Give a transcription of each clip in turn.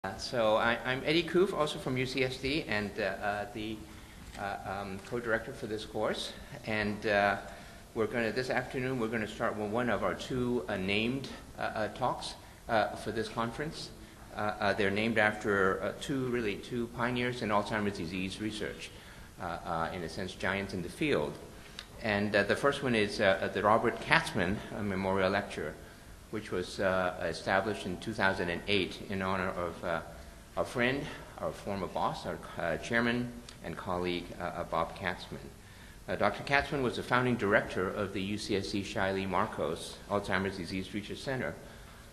I'm Eddie Koof, also from UCSD, and the co-director for this course. And this afternoon, we're going to start with one of our two named talks for this conference. They're named after two pioneers in Alzheimer's disease research, in a sense, giants in the field. And the first one is the Robert Katzman Memorial Lecture, which was established in 2008 in honor of our friend, our former boss, our chairman and colleague, Bob Katzman. Dr. Katzman was the founding director of the UCSD Shiley Marcos Alzheimer's Disease Research Center,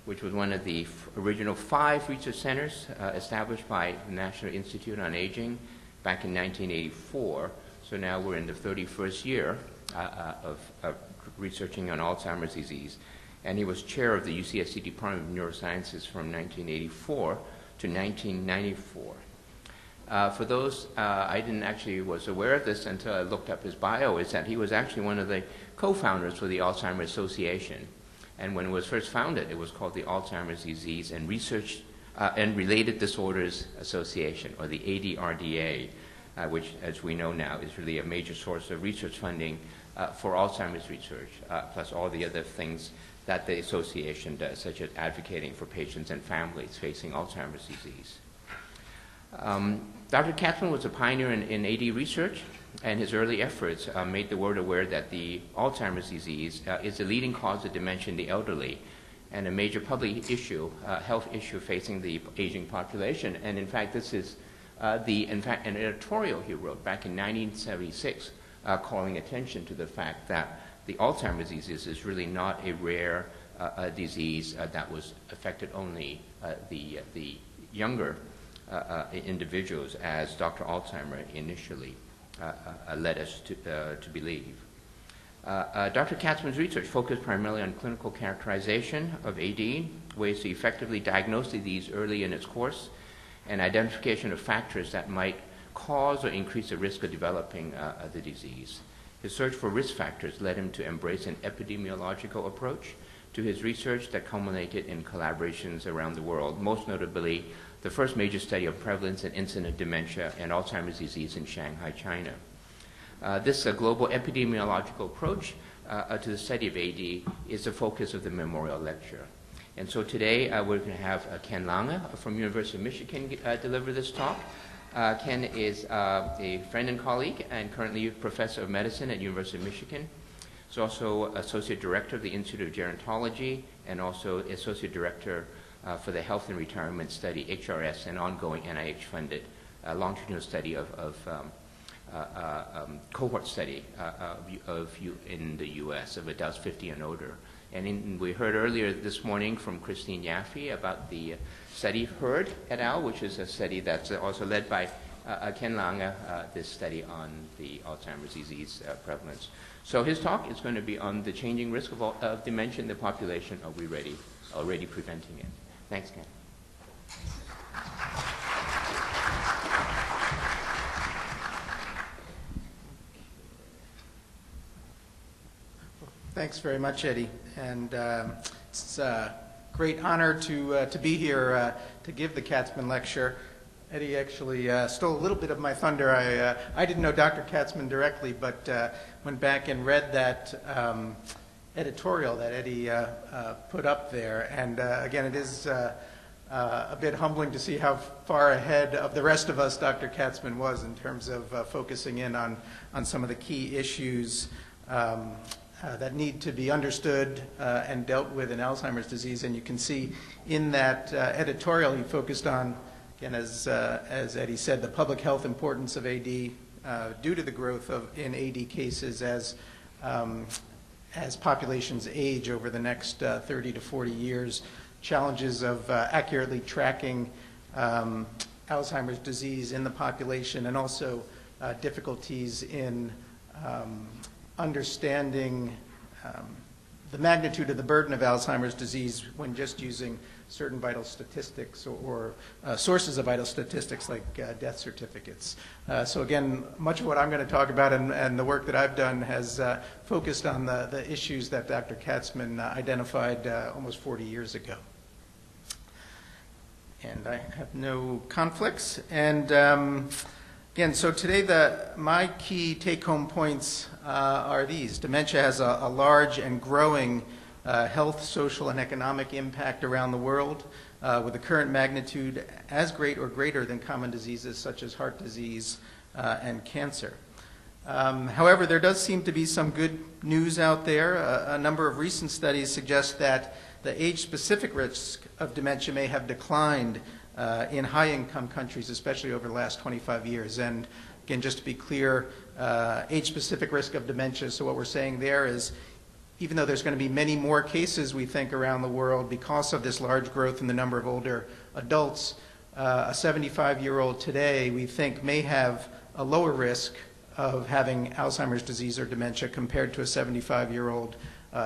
which was one of the original 5 research centers established by the National Institute on Aging back in 1984. So now we're in the 31st year of researching on Alzheimer's disease. And he was chair of the UCSD Department of Neurosciences from 1984 to 1994. For those, I didn't actually was aware of this until I looked up his bio, is that he was actually one of the co-founders for the Alzheimer's Association. And when it was first founded, it was called the Alzheimer's Disease and Research and Related Disorders Association, or the ADRDA, which, as we know now, is really a major source of research funding for Alzheimer's research, plus all the other things that the association does, such as advocating for patients and families facing Alzheimer's disease. Dr. Katzman was a pioneer in AD research, and his early efforts made the world aware that the Alzheimer's disease is the leading cause of dementia in the elderly, and a major public issue, health issue facing the aging population. And in fact, this is an editorial he wrote back in 1976, calling attention to the fact that the Alzheimer's disease is really not a rare disease that was affected only the younger individuals, as Dr. Alzheimer initially led us to believe. Dr. Katzman's research focused primarily on clinical characterization of AD, ways to effectively diagnose the disease early in its course, and identification of factors that might cause or increase the risk of developing the disease. His search for risk factors led him to embrace an epidemiological approach to his research that culminated in collaborations around the world, most notably the first major study of prevalence and incidence of dementia and Alzheimer's disease in Shanghai, China. This global epidemiological approach to the study of AD is the focus of the memorial lecture. And so today we're going to have Ken Langa from University of Michigan deliver this talk. Ken is a friend and colleague and currently professor of medicine at University of Michigan. He's also associate director of the Institute of Gerontology and also associate director for the Health and Retirement Study, HRS, an ongoing NIH-funded longitudinal study cohort study in the U.S. of adults 50 and older. And we heard earlier this morning from Christine Yaffe about the study HEARD et al., which is a study that's also led by Ken Langa, this study on the Alzheimer's disease prevalence. So his talk is going to be on the changing risk of dementia in the population. Are we already preventing it? Thanks, Ken. Thanks very much, Eddie. And it's a great honor to be here to give the Katzman lecture. Eddie actually stole a little bit of my thunder. I didn't know Dr. Katzman directly, but went back and read that editorial that Eddie put up there. And again, it is a bit humbling to see how far ahead of the rest of us Dr. Katzman was in terms of focusing in on some of the key issues that need to be understood and dealt with in Alzheimer's disease. And you can see in that editorial he focused on, again, as Eddie said, the public health importance of AD due to the growth in AD cases as populations age over the next 30 to 40 years, challenges of accurately tracking Alzheimer's disease in the population, and also difficulties in understanding the magnitude of the burden of Alzheimer's disease when just using certain vital statistics or sources of vital statistics like death certificates. So again, much of what I'm going to talk about and the work that I've done has focused on the issues that Dr. Katzman identified almost 40 years ago. And I have no conflicts. And again, so today my key take-home points are these. Dementia has a large and growing health, social, and economic impact around the world, with the current magnitude as great or greater than common diseases such as heart disease and cancer. However, there does seem to be some good news out there. A number of recent studies suggest that the age-specific risk of dementia may have declined in high-income countries, especially over the last 25 years. And again, just to be clear, age-specific risk of dementia, so what we're saying there is, even though there's going to be many more cases, we think, around the world because of this large growth in the number of older adults, a 75-year-old today, we think, may have a lower risk of having Alzheimer's disease or dementia compared to a 75-year-old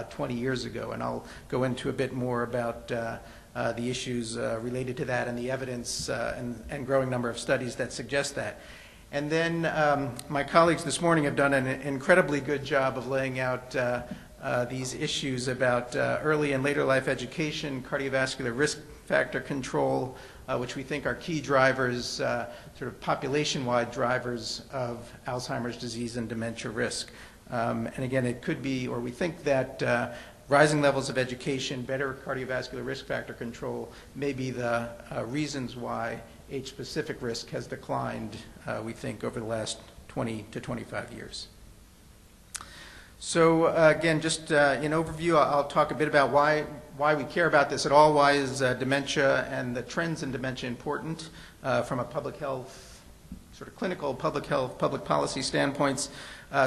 20 years ago. And I'll go into a bit more about the issues related to that and the evidence and growing number of studies that suggest that. And then my colleagues this morning have done an incredibly good job of laying out these issues about early and later life education, cardiovascular risk factor control, which we think are key drivers, sort of population-wide drivers of Alzheimer's disease and dementia risk. And again, it could be, or we think that rising levels of education, better cardiovascular risk factor control may be the reasons why age-specific risk has declined, we think, over the last 20 to 25 years. So again, just in overview, I'll talk a bit about why we care about this at all. Why is dementia and the trends in dementia important from a public health, sort of clinical public health, public policy standpoints.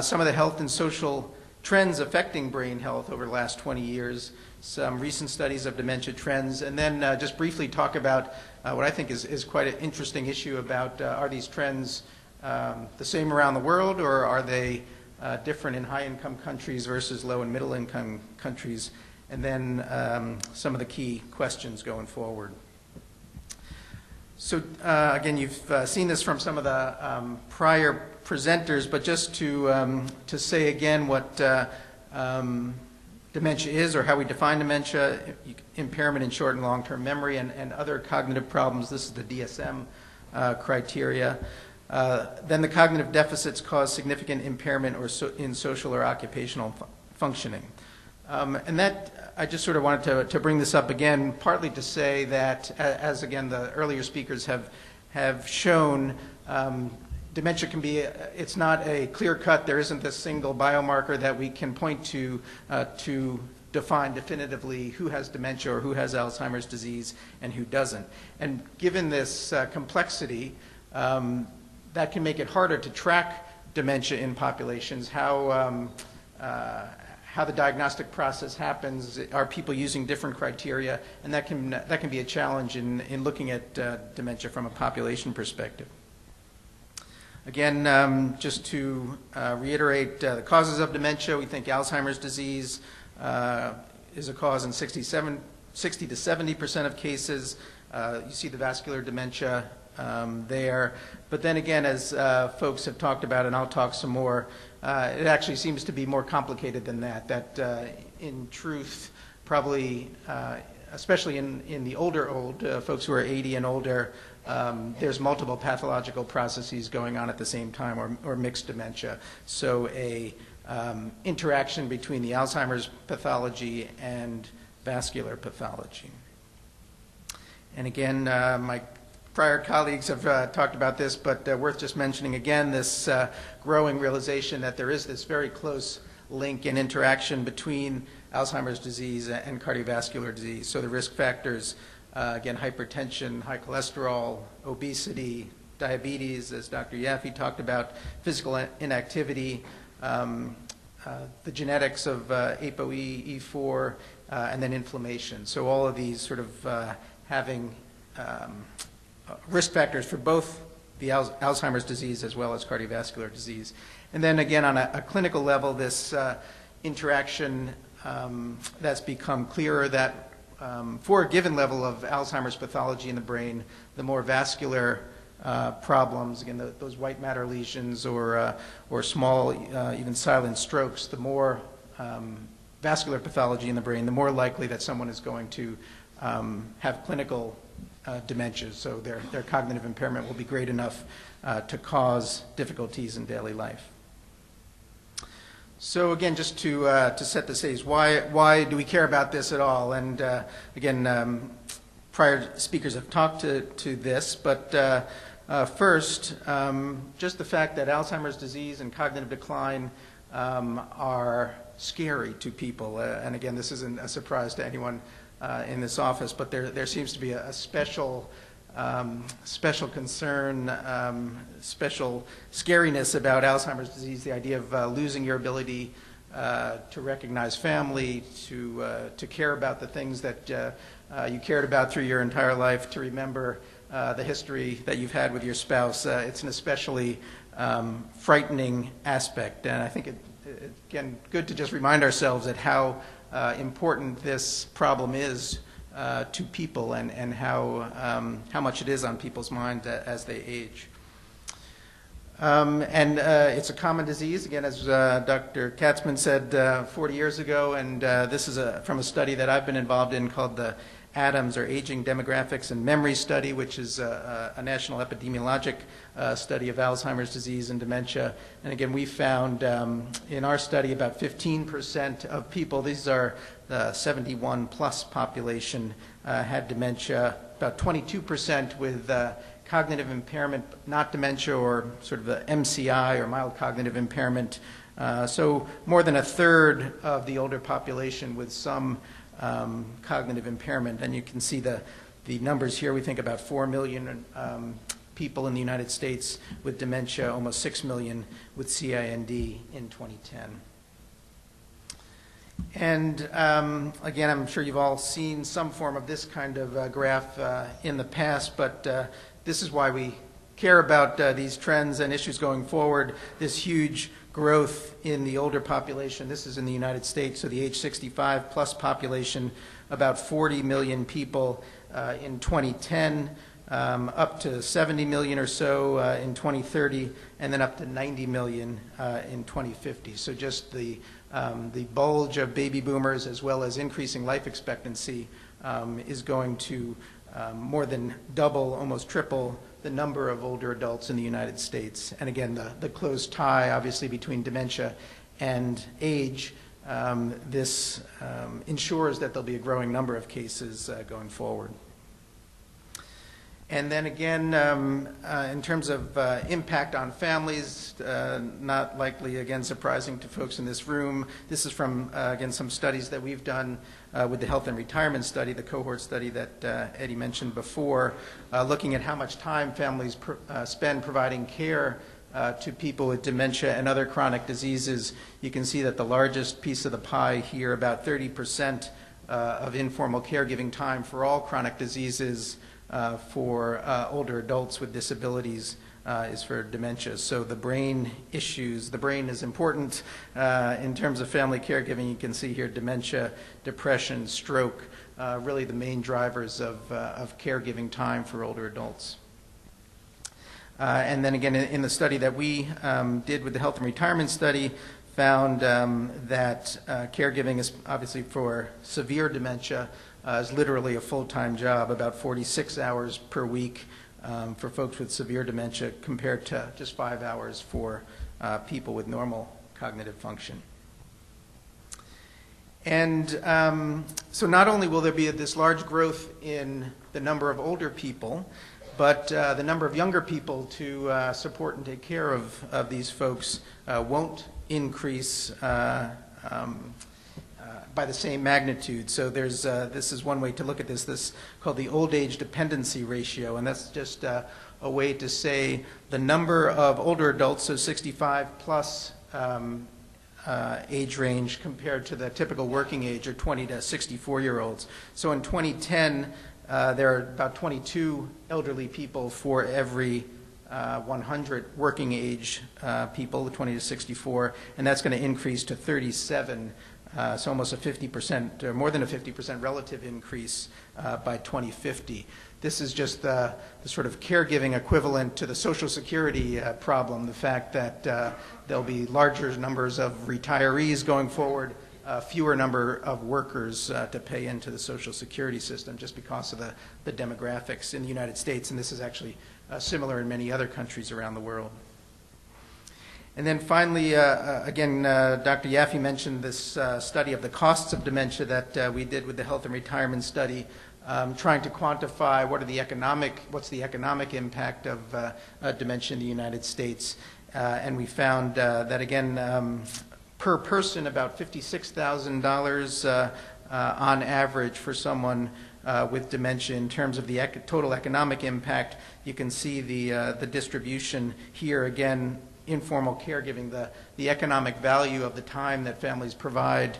Some of the health and social trends affecting brain health over the last 20 years, some recent studies of dementia trends, and then just briefly talk about what I think is quite an interesting issue about are these trends the same around the world, or are they different in high-income countries versus low- and middle-income countries, and then some of the key questions going forward. So again, you've seen this from some of the prior presenters, but just to say again what dementia is, or how we define dementia: impairment in short and long-term memory and other cognitive problems. This is the DSM criteria. Then the cognitive deficits cause significant impairment in social or occupational functioning. And that, I just sort of wanted to bring this up again, partly to say that, as again the earlier speakers have shown, dementia can be, it's not a clear cut, there isn't this single biomarker that we can point to define definitively who has dementia or who has Alzheimer's disease and who doesn't. And given this complexity, that can make it harder to track dementia in populations, how the diagnostic process happens, are people using different criteria, and that can be a challenge in looking at dementia from a population perspective. Again, just to reiterate the causes of dementia, we think Alzheimer's disease is a cause in 60 to 70% of cases. You see the vascular dementia there. But then again, as folks have talked about, and I'll talk some more, it actually seems to be more complicated than that, in truth, probably, especially in the older folks who are 80 and older, there's multiple pathological processes going on at the same time, or mixed dementia. So a interaction between the Alzheimer's pathology and vascular pathology. And again, my prior colleagues have talked about this, but worth just mentioning again, this growing realization that there is this very close link and interaction between Alzheimer's disease and cardiovascular disease. So the risk factors, again, hypertension, high cholesterol, obesity, diabetes, as Dr. Yaffe talked about, physical inactivity, the genetics of ApoE, E4, and then inflammation. So all of these sort of having risk factors for both the Alzheimer's disease as well as cardiovascular disease. And then again, on a clinical level, this interaction that's become clearer that for a given level of Alzheimer's pathology in the brain, the more vascular problems, again, those white matter lesions or small, even silent strokes, the more vascular pathology in the brain, the more likely that someone is going to have clinical dementia, so their cognitive impairment will be great enough to cause difficulties in daily life. So again, just to set the stage, why do we care about this at all? And again, prior speakers have talked to this, but first, just the fact that Alzheimer's disease and cognitive decline are scary to people. And again, this isn't a surprise to anyone in this office, but there seems to be a special concern, special scariness about Alzheimer's disease, the idea of losing your ability to recognize family, to care about the things that you cared about through your entire life, to remember the history that you've had with your spouse. It's an especially frightening aspect, and I think again, good to just remind ourselves at how important this problem is to people and how much it is on people's mind as they age. And it's a common disease, again, as Dr. Katzman said 40 years ago, and this is from a study that I've been involved in called the ADAMS, or Aging Demographics and Memory Study, which is a national epidemiologic study of Alzheimer's disease and dementia. And again, we found in our study about 15% of people, these are the 71 plus population, had dementia, about 22% with cognitive impairment, not dementia, or sort of the MCI, or mild cognitive impairment. So more than a third of the older population with some cognitive impairment. And you can see the numbers here. We think about 4 million people in the United States with dementia, almost 6 million with CIND in 2010. And again, I'm sure you've all seen some form of this kind of graph in the past, but this is why we care about these trends and issues going forward, this huge growth in the older population. This is in the United States, so the age 65 plus population, about 40 million people in 2010, up to 70 million or so in 2030, and then up to 90 million in 2050. So just the bulge of baby boomers, as well as increasing life expectancy, is going to more than double, almost triple the number of older adults in the United States. And again, the close tie, obviously, between dementia and age, this ensures that there'll be a growing number of cases going forward. And then again, in terms of impact on families, not likely, again, surprising to folks in this room. This is from, again, some studies that we've done with the health and retirement study, the cohort study that Eddie mentioned before, looking at how much time families spend providing care to people with dementia and other chronic diseases. You can see that the largest piece of the pie here, about 30% of informal caregiving time for all chronic diseases for older adults with disabilities is for dementia. So the brain issues, the brain is important in terms of family caregiving. You can see here dementia, depression, stroke, really the main drivers of caregiving time for older adults. And then again, in the study that we did with the health and retirement study, found that caregiving is obviously for severe dementia is literally a full-time job, about 46 hours per week for folks with severe dementia, compared to just 5 hours for people with normal cognitive function. And so not only will there be this large growth in the number of older people, but the number of younger people to support and take care of these folks won't increase by the same magnitude. So there's this is one way to look at this called the old age dependency ratio, and that's just a way to say the number of older adults, so 65 plus age range, compared to the typical working age, or 20 to 64-year-olds. So in 2010, there are about 22 elderly people for every 100 working age people, 20 to 64, and that's going to increase to 37. So almost a 50%, or more than a 50% relative increase by 2050. This is just the sort of caregiving equivalent to the Social Security problem, the fact that there'll be larger numbers of retirees going forward fewer number of workers to pay into the Social Security system just because of the demographics in the United States, and this is actually similar in many other countries around the world. And then finally, again, Dr. Yaffe mentioned this study of the costs of dementia that we did with the Health and Retirement Study, trying to quantify what's the economic impact of dementia in the United States. And we found that, again, per person, about $56,000 on average for someone with dementia. In terms of the total economic impact, you can see the distribution here. Again, informal caregiving, the economic value of the time that families provide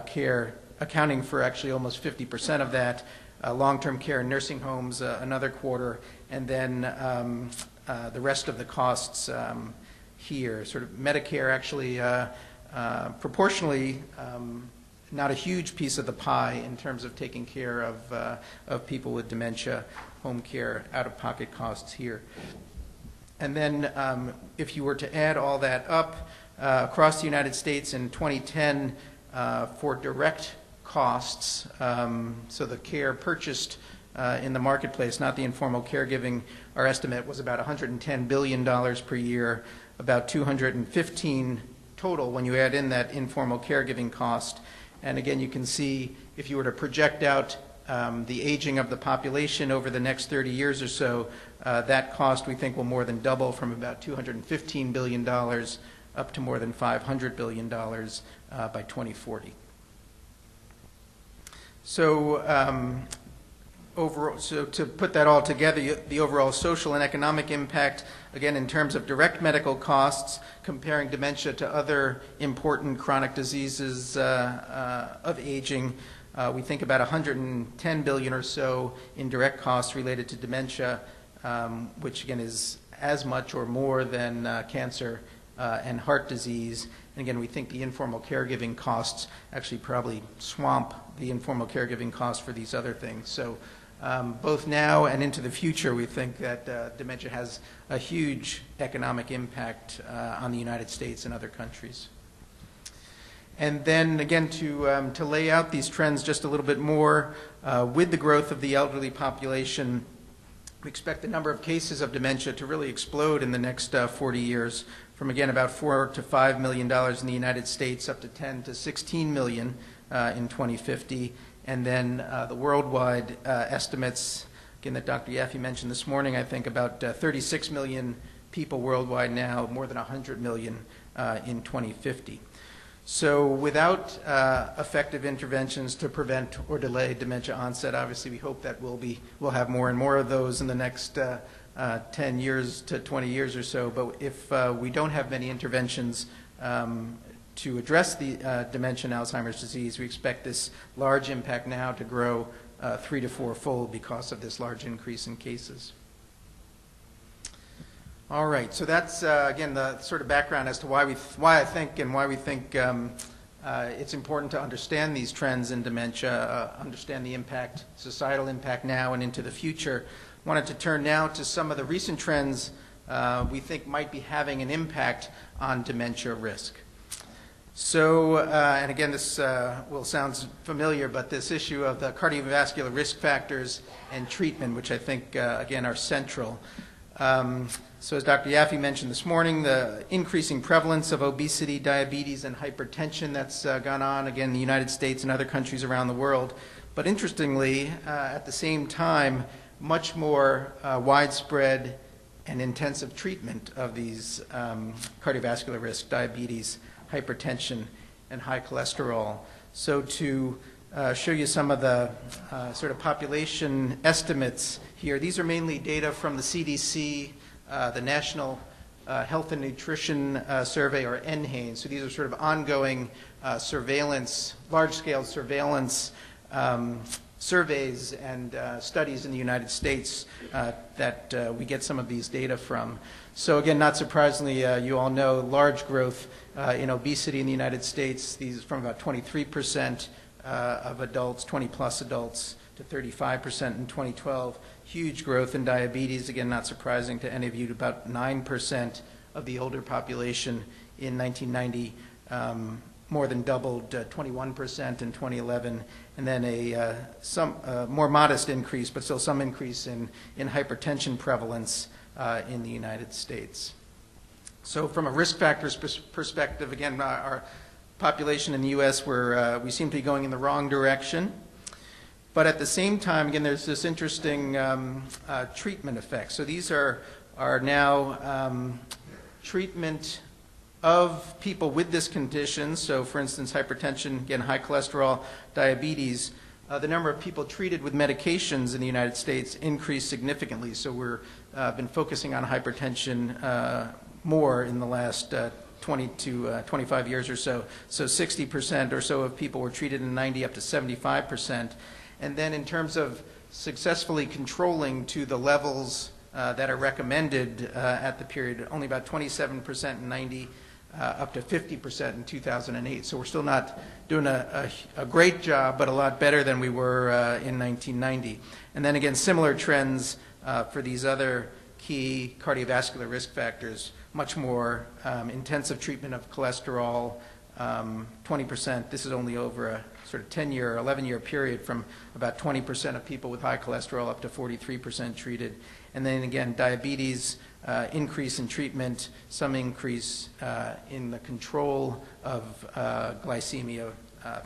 care, accounting for actually almost 50% of that. Long-term care in nursing homes, another quarter, and then the rest of the costs here. Sort of Medicare actually proportionally not a huge piece of the pie in terms of taking care of people with dementia, home care, out-of-pocket costs here. And then if you were to add all that up across the United States in 2010 for direct costs, so the care purchased in the marketplace, not the informal caregiving, our estimate was about $110 billion per year, about $215 total when you add in that informal caregiving cost. And again, you can see if you were to project out the aging of the population over the next 30 years or so, that cost we think will more than double from about $215 billion up to more than $500 billion by 2040. So overall, so to put that all together, the overall social and economic impact, again, in terms of direct medical costs, comparing dementia to other important chronic diseases of aging, we think about $110 billion or so in direct costs related to dementia, which again is as much or more than cancer and heart disease. And again, we think the informal caregiving costs actually probably swamp the informal caregiving costs for these other things. So both now and into the future, we think that dementia has a huge economic impact on the United States and other countries. And then again, to lay out these trends just a little bit more, with the growth of the elderly population, we expect the number of cases of dementia to really explode in the next 40 years, from again about $4 to $5 million in the United States up to 10 to 16 million in 2050. And then the worldwide estimates, again, that Dr. Yaffe mentioned this morning, I think about 36 million people worldwide now, more than 100 million in 2050. So without effective interventions to prevent or delay dementia onset, obviously we hope that we'll have more and more of those in the next 10 years to 20 years or so. But if we don't have many interventions to address the dementia and Alzheimer's disease, we expect this large impact now to grow 3 to 4-fold because of this large increase in cases. All right, so that's again the sort of background as to why I think it's important to understand these trends in dementia, understand the impact, societal impact now and into the future. I wanted to turn now to some of the recent trends we think might be having an impact on dementia risk. So, and again, this will sound familiar, but this issue of the cardiovascular risk factors and treatment, which I think, again, are central. So as Dr. Yaffe mentioned this morning, the increasing prevalence of obesity, diabetes, and hypertension that's gone on, again, in the United States and other countries around the world. But interestingly, at the same time, much more widespread and intensive treatment of these cardiovascular risk, diabetes, hypertension, and high cholesterol. So to show you some of the sort of population estimates here, these are mainly data from the CDC, the National Health and Nutrition Survey, or NHANES. So these are sort of ongoing surveillance, large-scale surveillance surveys and studies in the United States that we get some of these data from. So again, not surprisingly, you all know large growth in obesity in the United States. These from about 23% of adults, 20-plus adults, to 35% in 2012. Huge growth in diabetes, again, not surprising to any of you, to about 9% of the older population in 1990 more than doubled, 21% in 2011, and then a more modest increase, but still some increase in hypertension prevalence in the United States. So from a risk factors perspective, again, our population in the U.S., we seem to be going in the wrong direction. But at the same time, again, there's this interesting treatment effect. So these are now treatment of people with this condition. So for instance, hypertension, again, high cholesterol, diabetes. The number of people treated with medications in the United States increased significantly. So we've been focusing on hypertension more in the last 20 to 25 years or so. So 60% or so of people were treated in 90 up to 75%. And then in terms of successfully controlling to the levels that are recommended at the period, only about 27% in 90, up to 50% in 2008. So we're still not doing a great job, but a lot better than we were in 1990. And then again, similar trends for these other key cardiovascular risk factors, much more intensive treatment of cholesterol, 20%. This is only over a sort of 10-year, 11-year period, from about 20% of people with high cholesterol up to 43% treated. And then again, diabetes, increase in treatment, some increase in the control of glycemia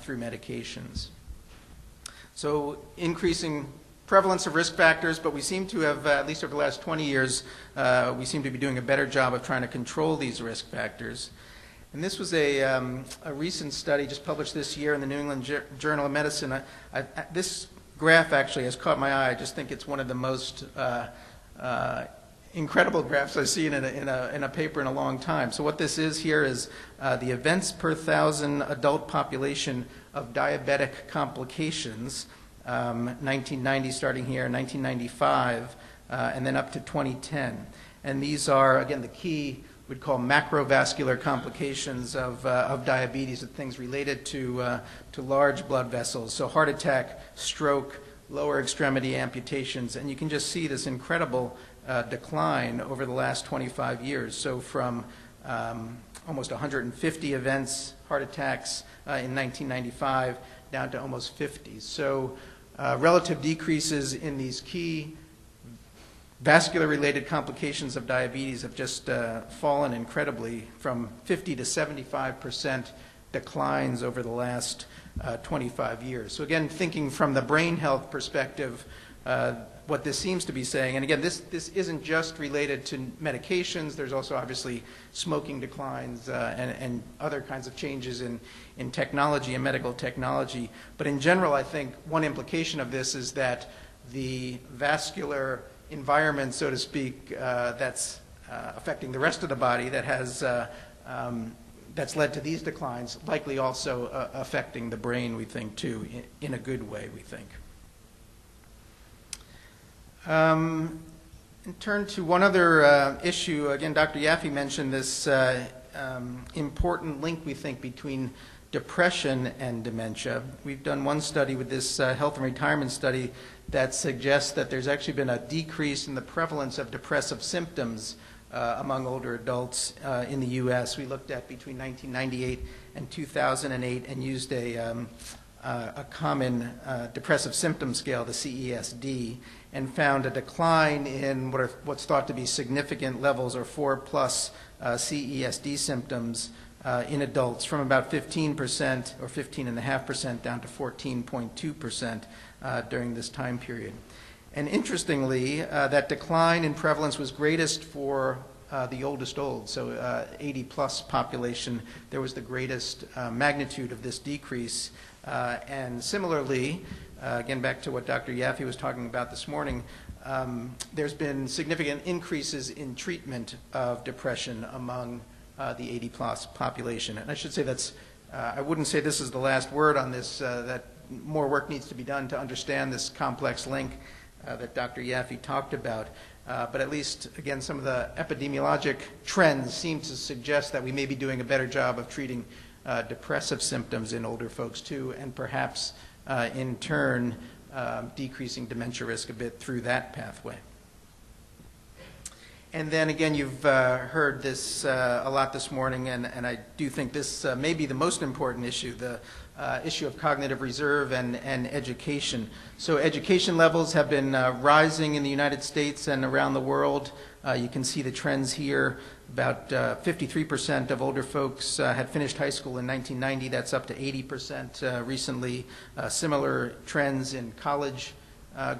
through medications. So increasing prevalence of risk factors, but we seem to have, at least over the last 20 years, we seem to be doing a better job of trying to control these risk factors. And this was a recent study just published this year in the New England Journal of Medicine. This graph actually has caught my eye. I just think it's one of the most incredible graphs I've seen in a paper in a long time. So what this is here is the events per 1,000 adult population of diabetic complications, 1990 starting here, 1995, and then up to 2010. And these are, again, the key we'd call macrovascular complications of diabetes, the things related to large blood vessels, so heart attack, stroke, lower extremity amputations, and you can just see this incredible decline over the last 25 years. So from almost 150 events, heart attacks in 1995, down to almost 50. So relative decreases in these key vascular-related complications of diabetes have just fallen incredibly, from 50 to 75% declines over the last 25 years. So again, thinking from the brain health perspective, what this seems to be saying, and again, this isn't just related to medications. There's also obviously smoking declines and other kinds of changes in technology and medical technology. But in general, I think one implication of this is that the vascular environment, so to speak, that's affecting the rest of the body that has that's led to these declines, likely also affecting the brain, we think, too, in a good way, we think. And turn to one other issue. Again, Dr. Yaffe mentioned this important link, we think, between depression and dementia. We've done one study with this health and retirement study that suggests that there's actually been a decrease in the prevalence of depressive symptoms among older adults in the U.S. We looked at between 1998 and 2008 and used a common depressive symptom scale, the CESD, and found a decline in what's thought to be significant levels, or 4+ CESD symptoms in adults, from about 15% or 15.5% down to 14.2% during this time period. And interestingly, that decline in prevalence was greatest for the oldest old, so 80+ population. There was the greatest magnitude of this decrease. And similarly, again, back to what Dr. Yaffe was talking about this morning, there's been significant increases in treatment of depression among the 80+ population. And I should say I wouldn't say this is the last word on this, that more work needs to be done to understand this complex link that Dr. Yaffe talked about. But at least, again, some of the epidemiologic trends seem to suggest that we may be doing a better job of treating depressive symptoms in older folks too, and perhaps in turn decreasing dementia risk a bit through that pathway. And then again, you've heard this a lot this morning, and I do think this may be the most important issue, the issue of cognitive reserve and education. So education levels have been rising in the United States and around the world. You can see the trends here. About 53% of older folks had finished high school in 1990. That's up to 80% recently. Similar trends in college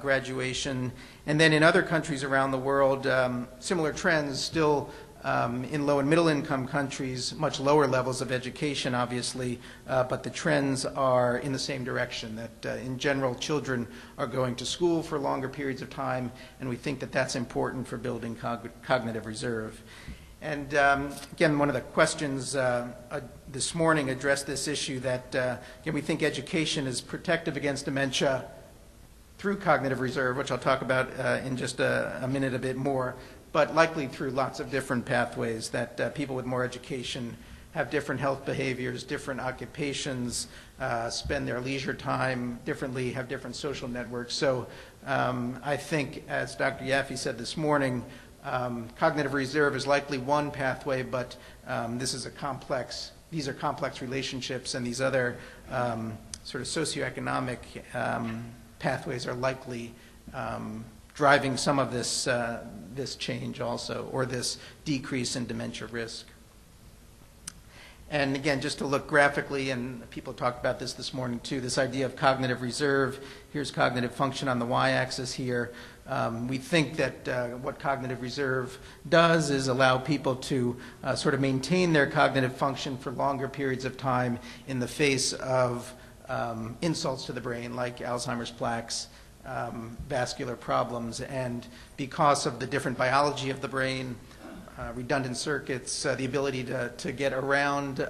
graduation. And then in other countries around the world, similar trends still in low and middle income countries, much lower levels of education, obviously, but the trends are in the same direction, that in general, children are going to school for longer periods of time, and we think that that's important for building cognitive reserve. And again, one of the questions this morning addressed this issue that again, we think education is protective against dementia through cognitive reserve, which I'll talk about in just a minute a bit more, but likely through lots of different pathways, that people with more education have different health behaviors, different occupations, spend their leisure time differently, have different social networks. So I think, as Dr. Yaffe said this morning, cognitive reserve is likely one pathway, but these are complex relationships, and these other sort of socioeconomic pathways are likely driving some of this change also, or this decrease in dementia risk. And again, just to look graphically, and people talked about this morning too, this idea of cognitive reserve. Here's cognitive function on the y-axis here. We think that what cognitive reserve does is allow people to sort of maintain their cognitive function for longer periods of time in the face of insults to the brain, like Alzheimer's plaques, vascular problems, and because of the different biology of the brain, redundant circuits, the ability to get around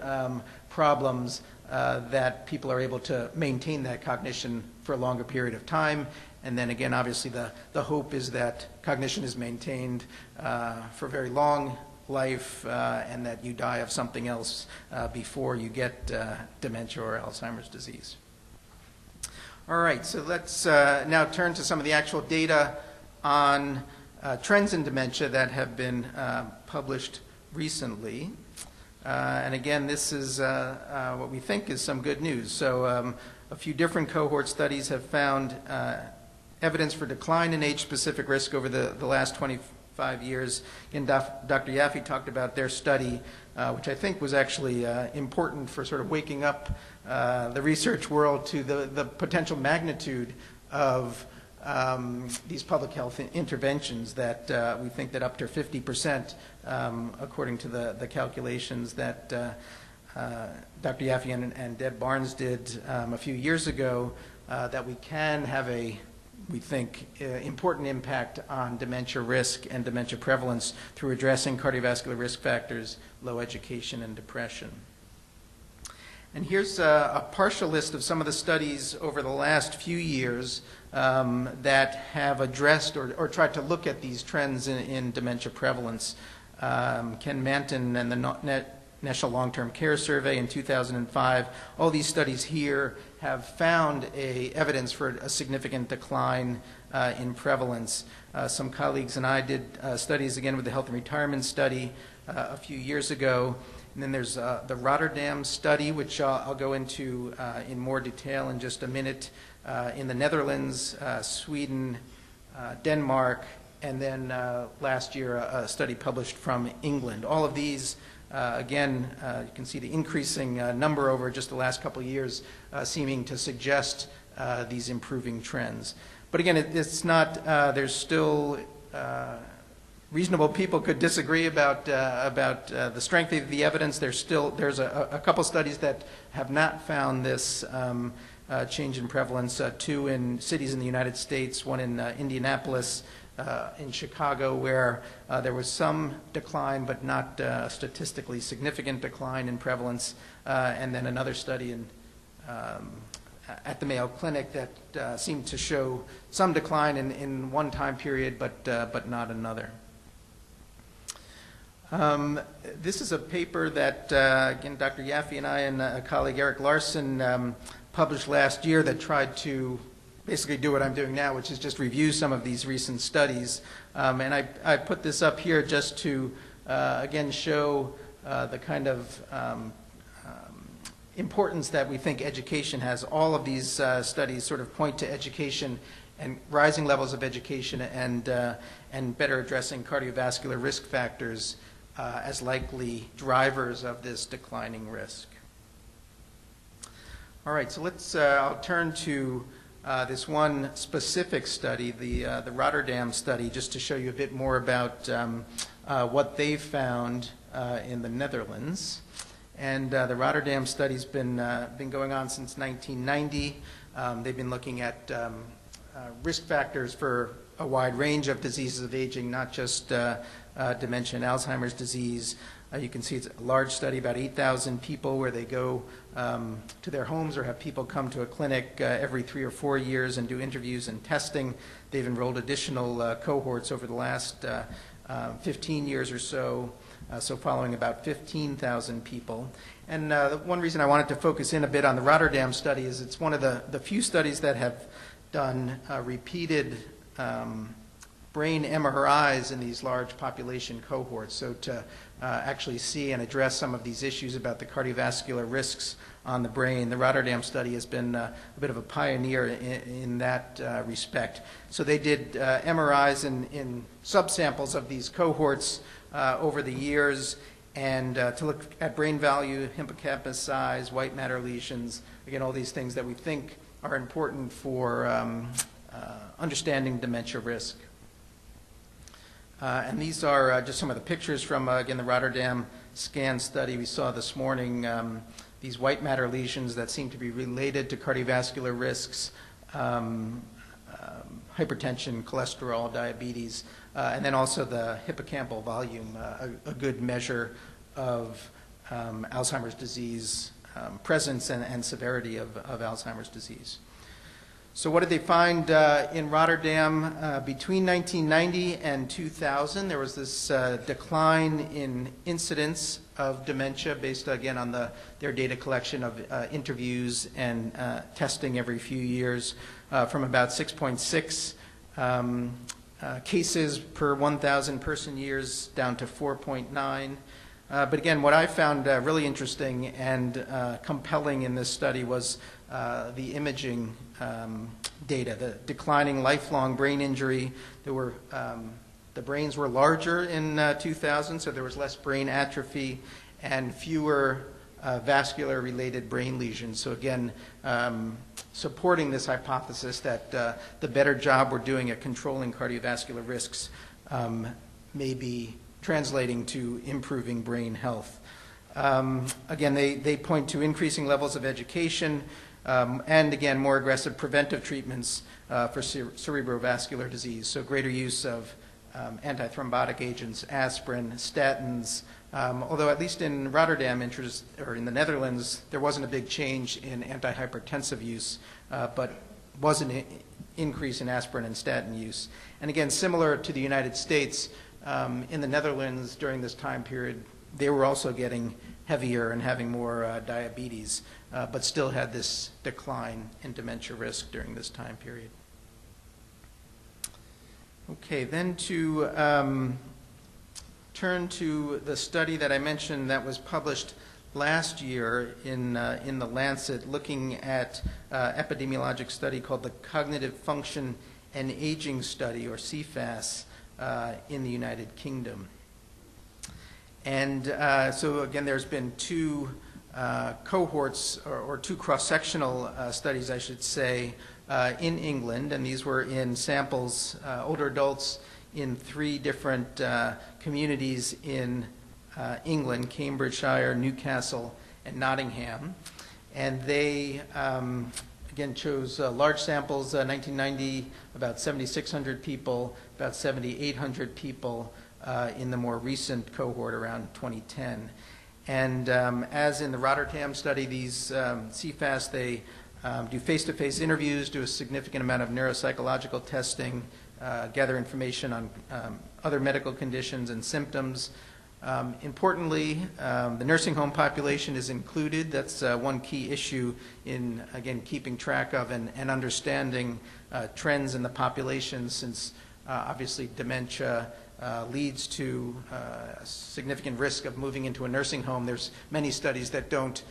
problems, that people are able to maintain that cognition for a longer period of time. And then again, obviously the hope is that cognition is maintained for a very long life, and that you die of something else before you get dementia or Alzheimer's disease. All right, so let's now turn to some of the actual data on trends in dementia that have been published recently. And again, this is what we think is some good news. So a few different cohort studies have found evidence for decline in age-specific risk over the last 25 years. And Dr. Yaffe talked about their study, which I think was actually important for sort of waking up the research world to the potential magnitude of these public health interventions, that we think that up to 50%, according to the calculations that Dr. Yaffe and Deb Barnes did a few years ago, that we can have we think, important impact on dementia risk and dementia prevalence through addressing cardiovascular risk factors, low education, and depression. And here's a partial list of some of the studies over the last few years that have addressed or tried to look at these trends in dementia prevalence. Ken Manton and the National Long-Term Care Survey in 2005. All these studies here have found evidence for a significant decline in prevalence. Some colleagues and I did studies again with the Health and Retirement Study a few years ago. And then there's the Rotterdam study, which I'll go into in more detail in just a minute, in the Netherlands, Sweden, Denmark, and then last year a study published from England. All of these, again, you can see the increasing number over just the last couple of years, seeming to suggest these improving trends. But again, it's not, there's still, reasonable people could disagree about the strength of the evidence. There's a couple studies that have not found this change in prevalence, two in cities in the United States, one in Indianapolis, in Chicago, where there was some decline, but not a statistically significant decline in prevalence, and then another study at the Mayo Clinic that seemed to show some decline in one time period, but not another. This is a paper that, again, Dr. Yaffe and I and a colleague, Eric Larson, published last year that tried to basically do what I'm doing now, which is just review some of these recent studies. And I put this up here just to, again, show the kind of importance that we think education has. All of these studies sort of point to education and rising levels of education and better addressing cardiovascular risk factors as likely drivers of this declining risk. All right, so I'll turn to this one specific study, the Rotterdam study, just to show you a bit more about what they've found in the Netherlands. And the Rotterdam study's been going on since 1990. They've been looking at risk factors for a wide range of diseases of aging, not just dementia and Alzheimer's disease. You can see it's a large study, about 8,000 people, where they go to their homes or have people come to a clinic every 3 or 4 years and do interviews and testing. They've enrolled additional cohorts over the last 15 years or so, so following about 15,000 people. And the one reason I wanted to focus in a bit on the Rotterdam study is it's one of the few studies that have done repeated brain MRIs in these large population cohorts. So to actually see and address some of these issues about the cardiovascular risks on the brain, the Rotterdam study has been a bit of a pioneer in that respect. So they did MRIs in subsamples of these cohorts over the years, and to look at brain value, hippocampus size, white matter lesions, again, all these things that we think are important for understanding dementia risk. And these are just some of the pictures from, again, the Rotterdam scan study we saw this morning. These white matter lesions that seem to be related to cardiovascular risks, hypertension, cholesterol, diabetes, and then also the hippocampal volume, a good measure of Alzheimer's disease presence and severity of Alzheimer's disease. So what did they find in Rotterdam? Between 1990 and 2000, there was this decline in incidence of dementia based, again, on their data collection of interviews and testing every few years, from about 6.6 cases per 1,000 person years down to 4.9. But again, what I found really interesting and compelling in this study was the imaging data, the declining lifelong brain injury. There were the brains were larger in 2000, so there was less brain atrophy and fewer vascular-related brain lesions. So again, supporting this hypothesis that the better job we're doing at controlling cardiovascular risks may be translating to improving brain health. Again, they point to increasing levels of education and, again, more aggressive preventive treatments for cerebrovascular disease, so greater use of antithrombotic agents, aspirin, statins, although at least in Rotterdam, or in the Netherlands, there wasn't a big change in antihypertensive use, but was an increase in aspirin and statin use. And again, similar to the United States, in the Netherlands during this time period, they were also getting heavier and having more diabetes, but still had this decline in dementia risk during this time period. Okay, then to turn to the study that I mentioned that was published last year in the Lancet, looking at epidemiologic study called the Cognitive Function and Aging Study, or CFAS, in the United Kingdom. And so again, there's been two cohorts, or two cross-sectional studies, I should say, in England, and these were in samples, older adults in 3 different communities in England: Cambridgeshire, Newcastle, and Nottingham. And they, again, chose large samples, 1990, about 7,600 people, about 7,800 people in the more recent cohort around 2010. And as in the Rotterdam study, these CFAS, they do face-to-face interviews, do a significant amount of neuropsychological testing, gather information on other medical conditions and symptoms, Importantly, the nursing home population is included. That's one key issue in, again, keeping track of and understanding trends in the population, since obviously dementia leads to a significant risk of moving into a nursing home. There's many studies that don't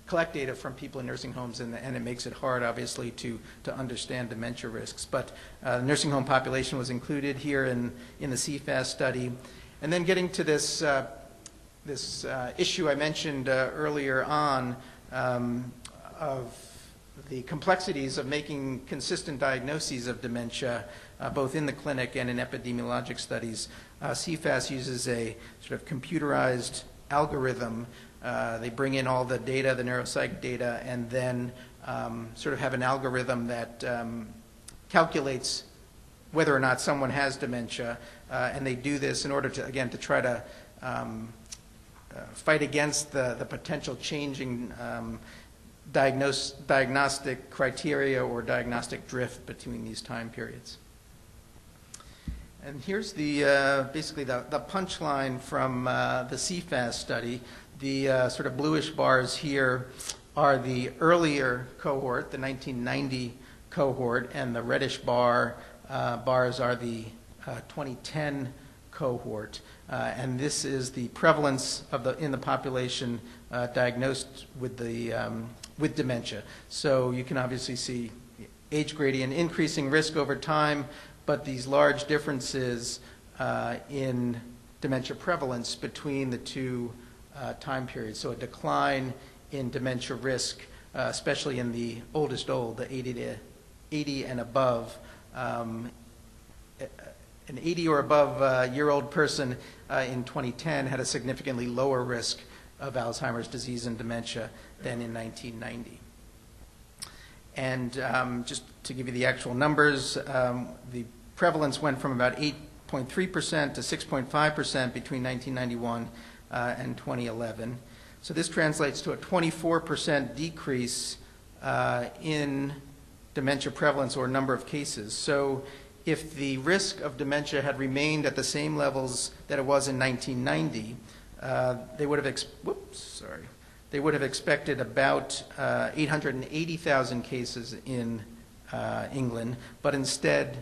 collect data from people in nursing homes, and it makes it hard, obviously, to understand dementia risks. But the nursing home population was included here in the CFAS study. And then getting to this issue I mentioned earlier on of the complexities of making consistent diagnoses of dementia, both in the clinic and in epidemiologic studies, CFAS uses a sort of computerized algorithm. They bring in all the data, the neuropsych data, and then sort of have an algorithm that calculates whether or not someone has dementia, and they do this in order to, again, to try to fight against the potential changing diagnostic criteria or diagnostic drift between these time periods. And here's the basically the punchline from the CFAS study. The sort of bluish bars here are the earlier cohort, the 1990 cohort, and the reddish bars are the 2010 cohort. And this is the prevalence of in the population diagnosed with with dementia. So you can obviously see age gradient increasing risk over time, but these large differences in dementia prevalence between the two time periods. So a decline in dementia risk, especially in the oldest old, the 80 and above. An 80 or above year-old person in 2010 had a significantly lower risk of Alzheimer's disease and dementia than in 1990. And just to give you the actual numbers, the prevalence went from about 8.3% to 6.5% between 1991 and 2011. So this translates to a 24% decrease in dementia prevalence or number of cases. So if the risk of dementia had remained at the same levels that it was in 1990, they would have expected about 880,000 cases in England, but instead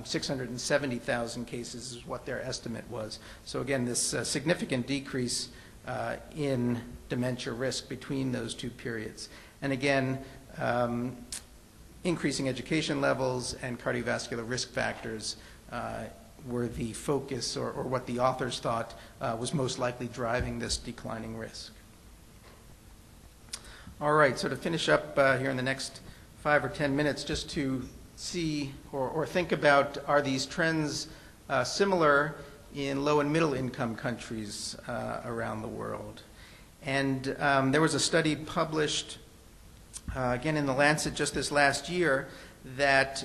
670,000 cases is what their estimate was. So again, this significant decrease in dementia risk between those two periods. And again, increasing education levels and cardiovascular risk factors were the focus, or what the authors thought was most likely driving this declining risk. All right, so to finish up here in the next 5 or 10 minutes, just to see or think about, are these trends similar in low and middle income countries around the world? And there was a study published again in the Lancet just this last year that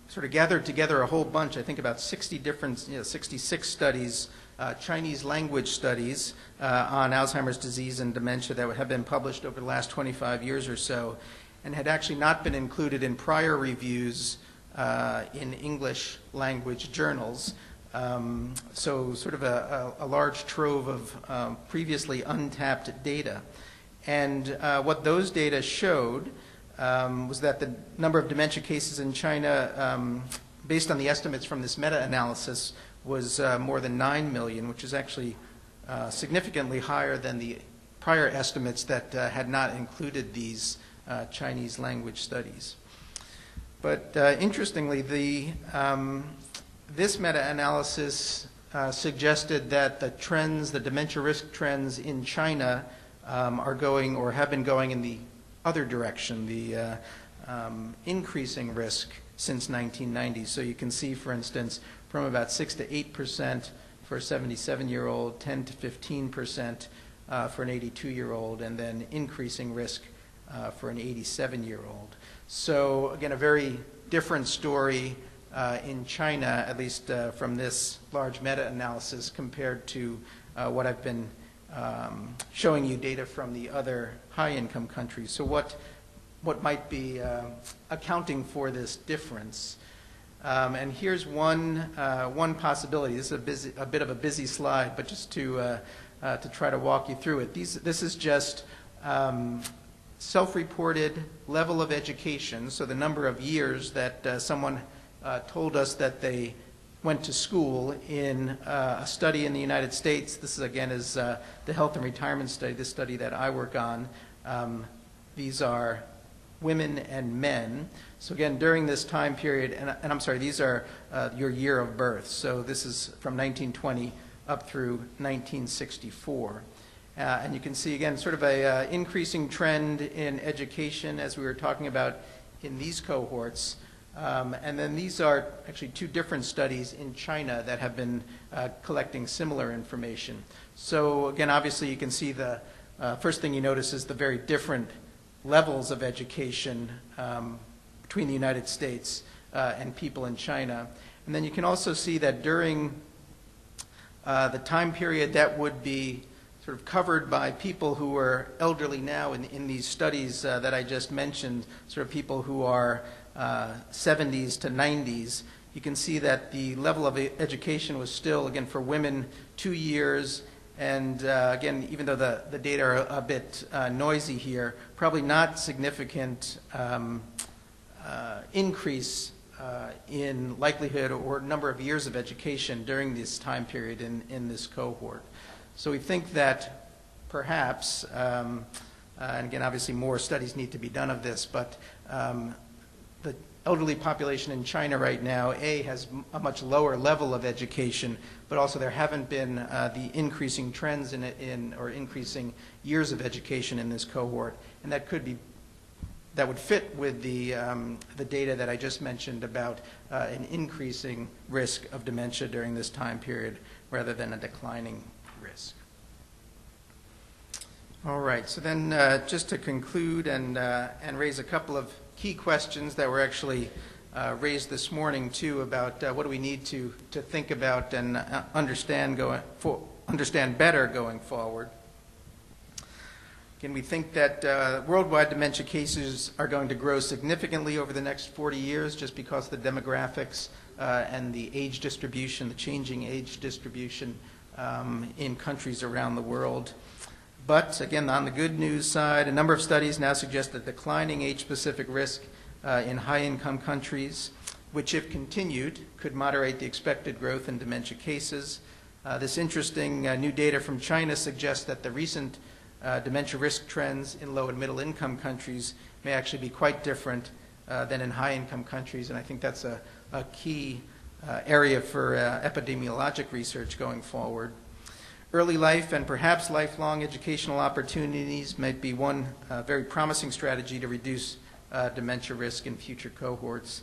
sort of gathered together a whole bunch, I think about 60 different, 66 studies, Chinese language studies on Alzheimer's disease and dementia that have been published over the last 25 years or so, and had actually not been included in prior reviews in English language journals. So sort of a large trove of previously untapped data. And what those data showed was that the number of dementia cases in China, based on the estimates from this meta-analysis, was more than 9 million, which is actually significantly higher than the prior estimates that had not included these Chinese language studies. But interestingly, this meta-analysis suggested that the trends, the dementia risk trends in China are going, or have been going, in the other direction, the increasing risk since 1990. So you can see, for instance, from about 6 to 8% for a 77-year-old, 10 to 15% for an 82-year-old, and then increasing risk for an 87-year-old. So again, a very different story in China, at least from this large meta-analysis, compared to what I've been showing you data from the other high-income countries. So what might be accounting for this difference? And here's one possibility. This is a bit of a busy slide, but just to try to walk you through it. This is just self-reported level of education, so the number of years that someone told us that they went to school in a study in the United States. This, again, is the Health and Retirement Study, the study that I work on. These are women and men. So again, during this time period, and I'm sorry, these are your year of birth. So this is from 1920 up through 1964. And you can see, again, sort of a increasing trend in education, as we were talking about in these cohorts. And then these are actually two different studies in China that have been collecting similar information. So again, obviously you can see the first thing you notice is the very different levels of education between the United States and people in China. And then you can also see that during the time period that would be sort of covered by people who are elderly now in these studies that I just mentioned, sort of people who are 70s to 90s, you can see that the level of education was still, again, for women, 2 years. And again, even though the data are a bit noisy here, probably not significant increase in likelihood or number of years of education during this time period in this cohort. So we think that perhaps, and again, obviously more studies need to be done of this, but the elderly population in China right now, has a much lower level of education, but also there haven't been the increasing trends or increasing years of education in this cohort, and that would fit with the data that I just mentioned about an increasing risk of dementia during this time period rather than a declining risk. All right, so then just to conclude and raise a couple of key questions that were actually raised this morning too about what do we need to think about and understand better going forward. Again, we think that worldwide dementia cases are going to grow significantly over the next 40 years just because of the demographics and the age distribution, the changing age distribution in countries around the world. But again, on the good news side, a number of studies now suggest that declining age-specific risk in high-income countries, which if continued, could moderate the expected growth in dementia cases. This interesting new data from China suggests that the recent dementia risk trends in low and middle income countries may actually be quite different than in high-income countries, and I think that's a key area for epidemiologic research going forward. Early life and perhaps lifelong educational opportunities might be one very promising strategy to reduce dementia risk in future cohorts.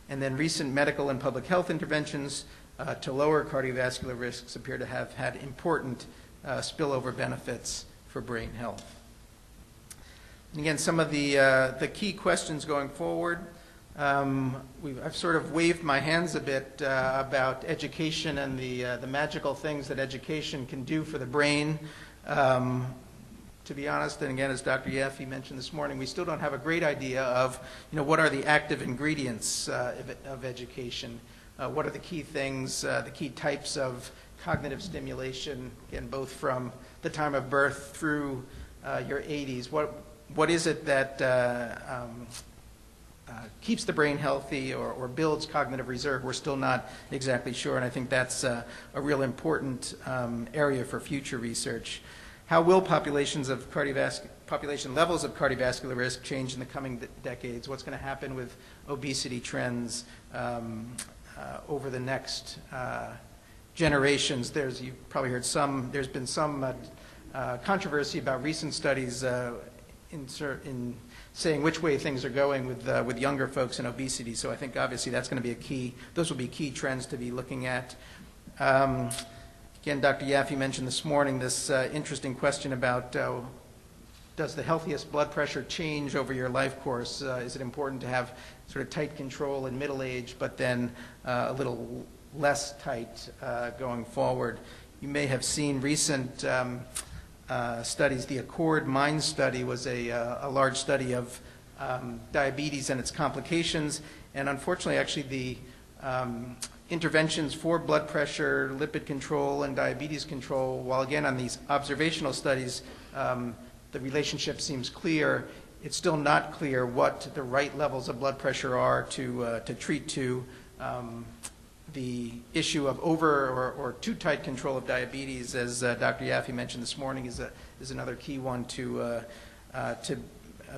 And then recent medical and public health interventions to lower cardiovascular risks appear to have had important spillover benefits for brain health. And again, some of the key questions going forward. I've sort of waved my hands a bit about education and the magical things that education can do for the brain. To be honest, and again, as Dr. Yaffe mentioned this morning, we still don't have a great idea of, what are the active ingredients of education. What are the key things, the key types of cognitive stimulation, again, both from the time of birth through your 80s. What is it that keeps the brain healthy or builds cognitive reserve? We're still not exactly sure, and I think that's a real important area for future research. How will population levels of cardiovascular risk change in the coming decades? What's going to happen with obesity trends over the next generations? You've probably heard there's been some controversy about recent studies in saying which way things are going with younger folks and obesity. So I think obviously that's going to be those will be key trends to be looking at. Again, Dr. Yaffe mentioned this morning this interesting question about does the healthiest blood pressure change over your life course? Is it important to have sort of tight control in middle age, but then a little less tight going forward? You may have seen recent studies. The Accord Mind study was a large study of diabetes and its complications, and unfortunately, actually, the interventions for blood pressure, lipid control, and diabetes control, while again on these observational studies, the relationship seems clear, it's still not clear what the right levels of blood pressure are to treat to. The issue of over or too tight control of diabetes, as Dr. Yaffe mentioned this morning, is another key one to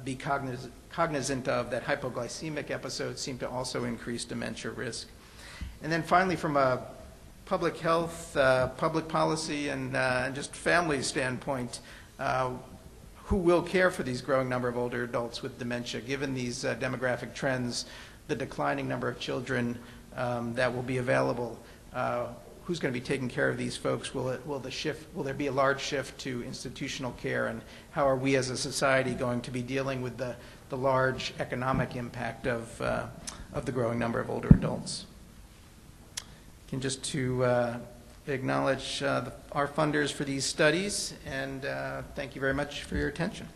be cognizant of. That hypoglycemic episodes seem to also increase dementia risk. And then finally, from a public health, public policy, and just family standpoint, who will care for these growing number of older adults with dementia, given these demographic trends, the declining number of children that will be available? Who's going to be taking care of these folks? Will there be a large shift to institutional care, and how are we as a society going to be dealing with the large economic impact of the growing number of older adults? And just to acknowledge our funders for these studies, and thank you very much for your attention.